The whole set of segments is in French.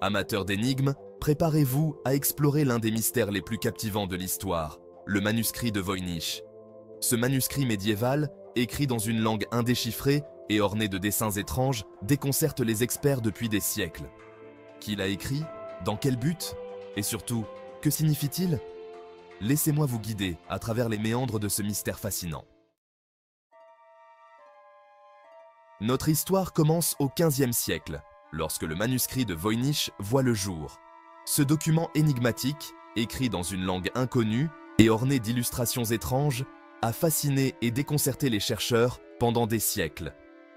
Amateurs d'énigmes, préparez-vous à explorer l'un des mystères les plus captivants de l'histoire, le manuscrit de Voynich. Ce manuscrit médiéval, écrit dans une langue indéchiffrée et orné de dessins étranges, déconcerte les experts depuis des siècles. Qui l'a écrit? Dans quel but? Et surtout, que signifie-t-il? Laissez-moi vous guider à travers les méandres de ce mystère fascinant. Notre histoire commence au XVe siècle, lorsque le manuscrit de Voynich voit le jour. Ce document énigmatique, écrit dans une langue inconnue et orné d'illustrations étranges, a fasciné et déconcerté les chercheurs pendant des siècles.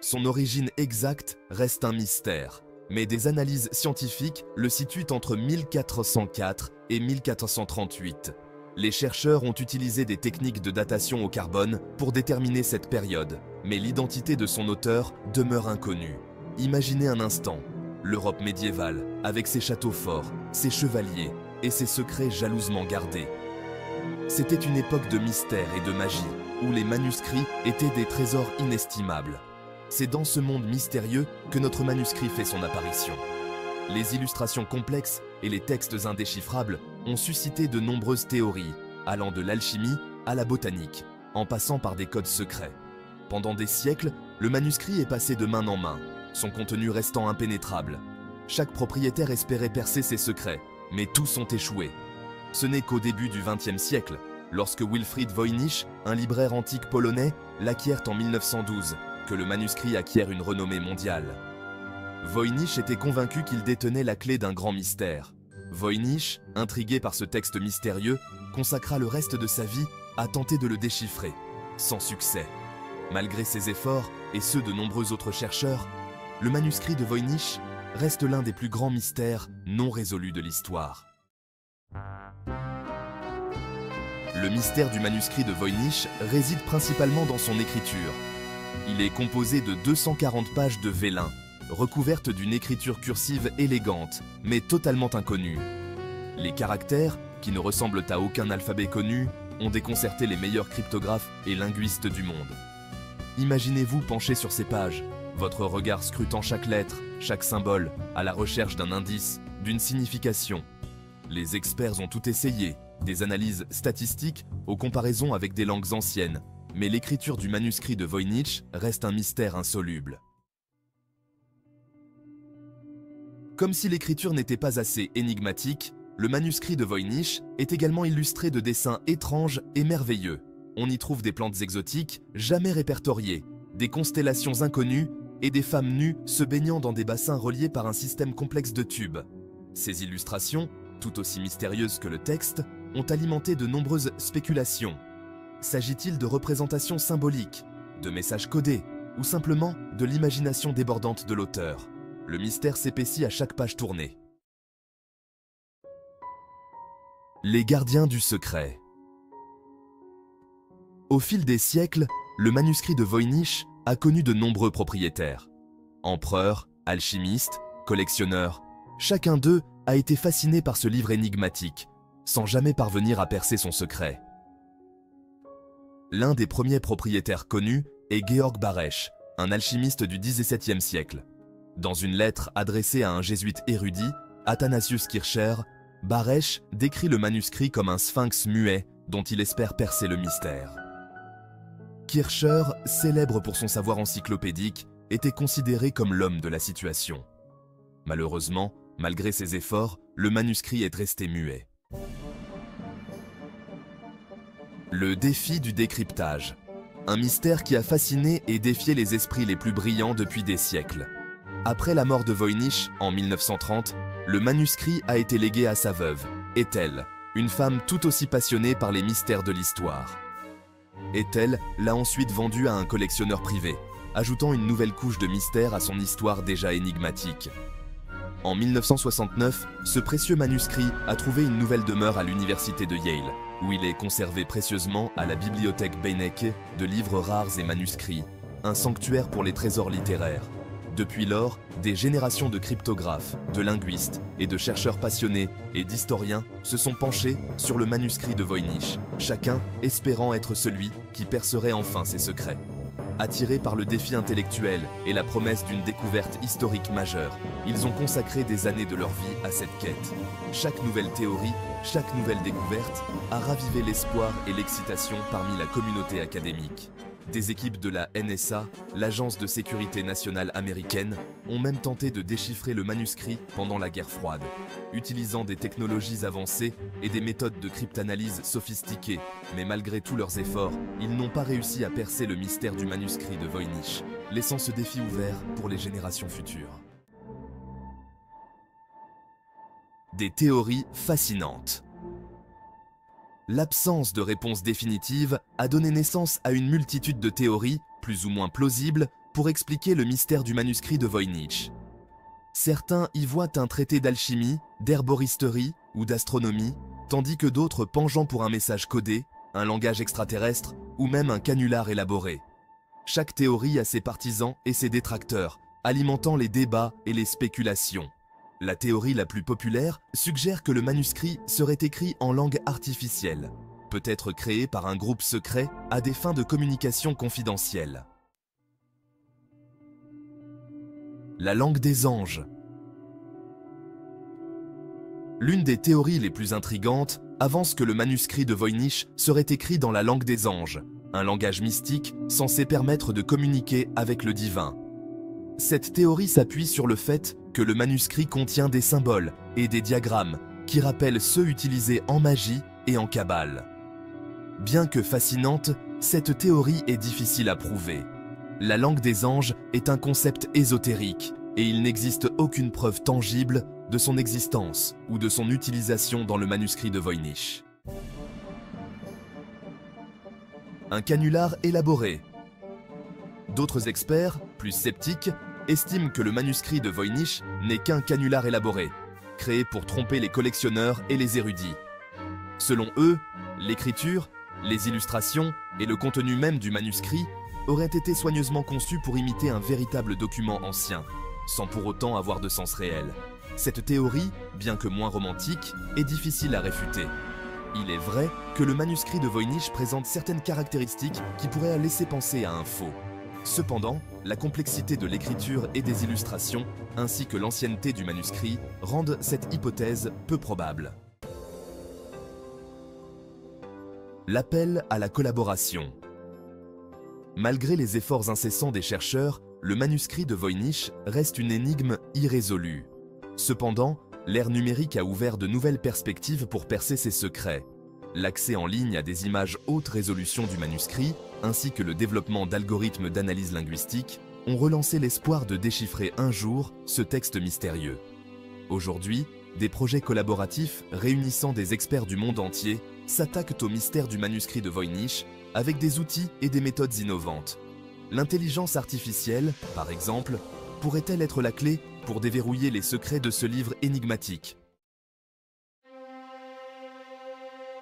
Son origine exacte reste un mystère, mais des analyses scientifiques le situent entre 1404 et 1438. Les chercheurs ont utilisé des techniques de datation au carbone pour déterminer cette période, mais l'identité de son auteur demeure inconnue. Imaginez un instant, l'Europe médiévale, avec ses châteaux forts, ses chevaliers et ses secrets jalousement gardés. C'était une époque de mystère et de magie, où les manuscrits étaient des trésors inestimables. C'est dans ce monde mystérieux que notre manuscrit fait son apparition. Les illustrations complexes et les textes indéchiffrables ont suscité de nombreuses théories, allant de l'alchimie à la botanique, en passant par des codes secrets. Pendant des siècles, le manuscrit est passé de main en main, son contenu restant impénétrable. Chaque propriétaire espérait percer ses secrets, mais tous ont échoué. Ce n'est qu'au début du XXe siècle, lorsque Wilfrid Voynich, un libraire antique polonais, l'acquiert en 1912, que le manuscrit acquiert une renommée mondiale. Voynich était convaincu qu'il détenait la clé d'un grand mystère. Voynich, intrigué par ce texte mystérieux, consacra le reste de sa vie à tenter de le déchiffrer, sans succès. Malgré ses efforts et ceux de nombreux autres chercheurs, le manuscrit de Voynich reste l'un des plus grands mystères non résolus de l'histoire. Le mystère du manuscrit de Voynich réside principalement dans son écriture. Il est composé de 240 pages de vélin, recouvertes d'une écriture cursive élégante, mais totalement inconnue. Les caractères, qui ne ressemblent à aucun alphabet connu, ont déconcerté les meilleurs cryptographes et linguistes du monde. Imaginez-vous penché sur ces pages, votre regard scrutant chaque lettre, chaque symbole, à la recherche d'un indice, d'une signification. Les experts ont tout essayé, des analyses statistiques aux comparaisons avec des langues anciennes, mais l'écriture du manuscrit de Voynich reste un mystère insoluble. Comme si l'écriture n'était pas assez énigmatique, le manuscrit de Voynich est également illustré de dessins étranges et merveilleux. On y trouve des plantes exotiques jamais répertoriées, des constellations inconnues et des femmes nues se baignant dans des bassins reliés par un système complexe de tubes. Ces illustrations, tout aussi mystérieuses que le texte, ont alimenté de nombreuses spéculations. S'agit-il de représentations symboliques, de messages codés, ou simplement de l'imagination débordante de l'auteur? Le mystère s'épaissit à chaque page tournée. Les gardiens du secret. Au fil des siècles, le manuscrit de Voynich a connu de nombreux propriétaires. Empereurs, alchimistes, collectionneurs, chacun d'eux a été fasciné par ce livre énigmatique, sans jamais parvenir à percer son secret. L'un des premiers propriétaires connus est Georg Barèche, un alchimiste du XVIIe siècle. Dans une lettre adressée à un jésuite érudit, Athanasius Kircher, Barèche décrit le manuscrit comme un sphinx muet dont il espère percer le mystère. Kircher, célèbre pour son savoir encyclopédique, était considéré comme l'homme de la situation. Malheureusement, malgré ses efforts, le manuscrit est resté muet. Le défi du décryptage. Un mystère qui a fasciné et défié les esprits les plus brillants depuis des siècles. Après la mort de Voynich en 1930, le manuscrit a été légué à sa veuve, Ethel, une femme tout aussi passionnée par les mystères de l'histoire. Ethel l'a ensuite vendu à un collectionneur privé, ajoutant une nouvelle couche de mystère à son histoire déjà énigmatique. En 1969, ce précieux manuscrit a trouvé une nouvelle demeure à l'université de Yale, où il est conservé précieusement à la bibliothèque Beinecke de livres rares et manuscrits, un sanctuaire pour les trésors littéraires. Depuis lors, des générations de cryptographes, de linguistes et de chercheurs passionnés et d'historiens se sont penchés sur le manuscrit de Voynich, chacun espérant être celui qui percerait enfin ses secrets. Attirés par le défi intellectuel et la promesse d'une découverte historique majeure, ils ont consacré des années de leur vie à cette quête. Chaque nouvelle théorie, chaque nouvelle découverte a ravivé l'espoir et l'excitation parmi la communauté académique. Des équipes de la NSA, l'Agence de sécurité nationale américaine, ont même tenté de déchiffrer le manuscrit pendant la guerre froide, utilisant des technologies avancées et des méthodes de cryptanalyse sophistiquées. Mais malgré tous leurs efforts, ils n'ont pas réussi à percer le mystère du manuscrit de Voynich, laissant ce défi ouvert pour les générations futures. Des théories fascinantes. L'absence de réponse définitive a donné naissance à une multitude de théories, plus ou moins plausibles, pour expliquer le mystère du manuscrit de Voynich. Certains y voient un traité d'alchimie, d'herboristerie ou d'astronomie, tandis que d'autres penchant pour un message codé, un langage extraterrestre ou même un canular élaboré. Chaque théorie a ses partisans et ses détracteurs, alimentant les débats et les spéculations. La théorie la plus populaire suggère que le manuscrit serait écrit en langue artificielle, peut-être créé par un groupe secret à des fins de communication confidentielle. La langue des anges. L'une des théories les plus intrigantes avance que le manuscrit de Voynich serait écrit dans la langue des anges, un langage mystique censé permettre de communiquer avec le divin. Cette théorie s'appuie sur le fait que le manuscrit contient des symboles et des diagrammes qui rappellent ceux utilisés en magie et en kabbale. Bien que fascinante, cette théorie est difficile à prouver. La langue des anges est un concept ésotérique et il n'existe aucune preuve tangible de son existence ou de son utilisation dans le manuscrit de Voynich. Un canular élaboré. D'autres experts, plus sceptiques, estiment que le manuscrit de Voynich n'est qu'un canular élaboré, créé pour tromper les collectionneurs et les érudits. Selon eux, l'écriture, les illustrations et le contenu même du manuscrit auraient été soigneusement conçus pour imiter un véritable document ancien, sans pour autant avoir de sens réel. Cette théorie, bien que moins romantique, est difficile à réfuter. Il est vrai que le manuscrit de Voynich présente certaines caractéristiques qui pourraient laisser penser à un faux. Cependant, la complexité de l'écriture et des illustrations, ainsi que l'ancienneté du manuscrit, rendent cette hypothèse peu probable. L'appel à la collaboration. Malgré les efforts incessants des chercheurs, le manuscrit de Voynich reste une énigme irrésolue. Cependant, l'ère numérique a ouvert de nouvelles perspectives pour percer ses secrets. L'accès en ligne à des images haute résolution du manuscrit, ainsi que le développement d'algorithmes d'analyse linguistique, ont relancé l'espoir de déchiffrer un jour ce texte mystérieux. Aujourd'hui, des projets collaboratifs réunissant des experts du monde entier s'attaquent au mystère du manuscrit de Voynich avec des outils et des méthodes innovantes. L'intelligence artificielle, par exemple, pourrait-elle être la clé pour déverrouiller les secrets de ce livre énigmatique?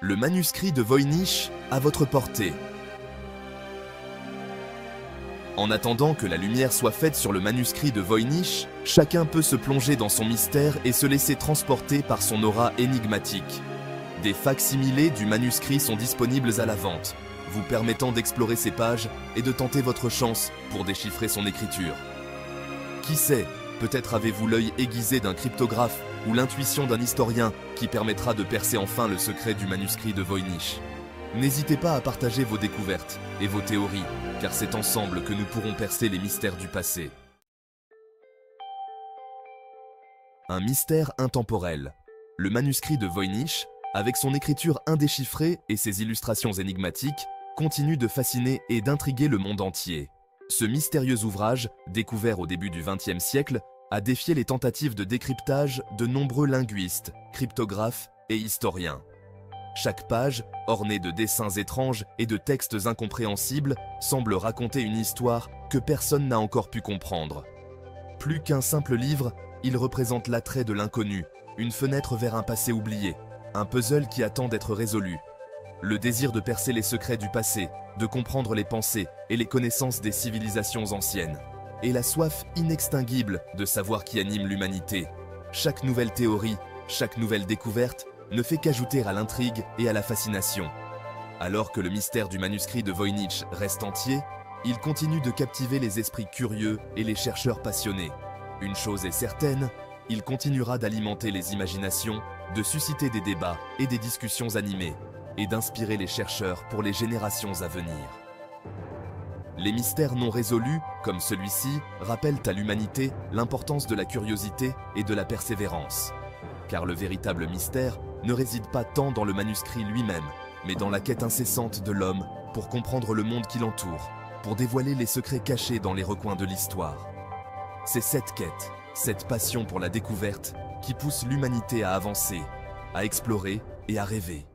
Le manuscrit de Voynich à votre portée. En attendant que la lumière soit faite sur le manuscrit de Voynich, chacun peut se plonger dans son mystère et se laisser transporter par son aura énigmatique. Des facsimilés du manuscrit sont disponibles à la vente, vous permettant d'explorer ses pages et de tenter votre chance pour déchiffrer son écriture. Qui sait, peut-être avez-vous l'œil aiguisé d'un cryptographe ou l'intuition d'un historien qui permettra de percer enfin le secret du manuscrit de Voynich. N'hésitez pas à partager vos découvertes et vos théories, car c'est ensemble que nous pourrons percer les mystères du passé. Un mystère intemporel. Le manuscrit de Voynich, avec son écriture indéchiffrée et ses illustrations énigmatiques, continue de fasciner et d'intriguer le monde entier. Ce mystérieux ouvrage, découvert au début du XXe siècle, a défié les tentatives de décryptage de nombreux linguistes, cryptographes et historiens. Chaque page, ornée de dessins étranges et de textes incompréhensibles, semble raconter une histoire que personne n'a encore pu comprendre. Plus qu'un simple livre, il représente l'attrait de l'inconnu, une fenêtre vers un passé oublié, un puzzle qui attend d'être résolu. Le désir de percer les secrets du passé, de comprendre les pensées et les connaissances des civilisations anciennes. Et la soif inextinguible de savoir qui anime l'humanité. Chaque nouvelle théorie, chaque nouvelle découverte ne fait qu'ajouter à l'intrigue et à la fascination. Alors que le mystère du manuscrit de Voynich reste entier, Il continue de captiver les esprits curieux et les chercheurs passionnés. Une chose est certaine, il continuera d'alimenter les imaginations, de susciter des débats et des discussions animées, et d'inspirer les chercheurs pour les générations à venir. Les mystères non résolus, comme celui-ci, rappellent à l'humanité l'importance de la curiosité et de la persévérance. Car le véritable mystère ne réside pas tant dans le manuscrit lui-même, mais dans la quête incessante de l'homme pour comprendre le monde qui l'entoure, pour dévoiler les secrets cachés dans les recoins de l'histoire. C'est cette quête, cette passion pour la découverte, qui pousse l'humanité à avancer, à explorer et à rêver.